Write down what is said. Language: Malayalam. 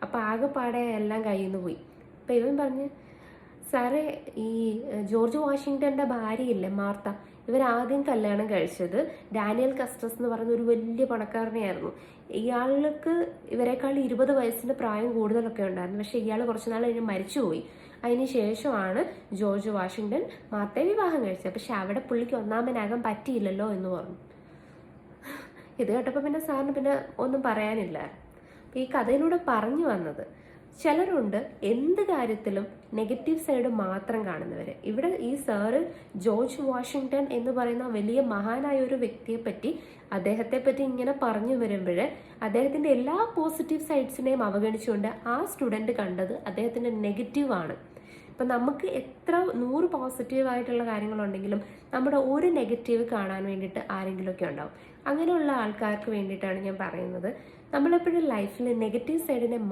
അപ്പോൾ ആകെപ്പാടെ എല്ലാം കയ്യിൽ നിന്ന് പോയി. അപ്പം ഇവൻ പറഞ്ഞ്, സാറേ ഈ ജോർജ് വാഷിങ്ടന്റെ ഭാര്യയില്ലേ മാർത്ത, ഇവരാദ്യം കല്യാണം കഴിച്ചത് ഡാനിയൽ കസ്റ്റസ് എന്ന് പറയുന്ന ഒരു വലിയ പണക്കാരനെയായിരുന്നു. ഇയാൾക്ക് ഇവരെക്കാൾ 20 വയസ്സിന്റെ പ്രായം കൂടുതലൊക്കെ ഉണ്ടായിരുന്നു. പക്ഷെ ഇയാൾ കുറച്ച് നാൾ കഴിഞ്ഞ് മരിച്ചുപോയി. അതിന് ശേഷമാണ് ജോർജ് വാഷിങ്ടൺ മാർത്തയെ വിവാഹം കഴിച്ചത്. പക്ഷെ അവിടെ പുള്ളിക്ക് ഒന്നാമനാകാൻ പറ്റിയില്ലല്ലോ എന്ന് പറഞ്ഞു. ഇത് കേട്ടപ്പോൾ പിന്നെ സാറിന് പിന്നെ ഒന്നും പറയാനില്ല. അപ്പം ഈ കഥയിലൂടെ പറഞ്ഞു വന്നത്, ചിലരുണ്ട് എന്ത് കാര്യത്തിലും നെഗറ്റീവ് സൈഡ് മാത്രം കാണുന്നവര്. ഇവിടെ ഈ സാറ് ജോർജ് വാഷിങ്ടൺ എന്ന് പറയുന്ന വലിയ മഹാനായ ഒരു വ്യക്തിയെ പറ്റി, അദ്ദേഹത്തെ പറ്റി ഇങ്ങനെ പറഞ്ഞു വരുമ്പോൾ അദ്ദേഹത്തിന്റെ എല്ലാ പോസിറ്റീവ് സൈഡ്സിനെയും അവഗണിച്ചുകൊണ്ട് ആ സ്റ്റുഡന്റ് കണ്ടത് അദ്ദേഹത്തിന്റെ നെഗറ്റീവാണ്. ഇപ്പം നമുക്ക് എത്ര 100 പോസിറ്റീവായിട്ടുള്ള കാര്യങ്ങളുണ്ടെങ്കിലും നമ്മുടെ ഒരു നെഗറ്റീവ് കാണാൻ വേണ്ടിയിട്ട് ആരെങ്കിലുമൊക്കെ ഉണ്ടാവും. അങ്ങനെയുള്ള ആൾക്കാർക്ക് വേണ്ടിയിട്ടാണ് ഞാൻ പറയുന്നത്, നമ്മളെപ്പോഴും ലൈഫിൽ നെഗറ്റീവ് സൈഡിനെ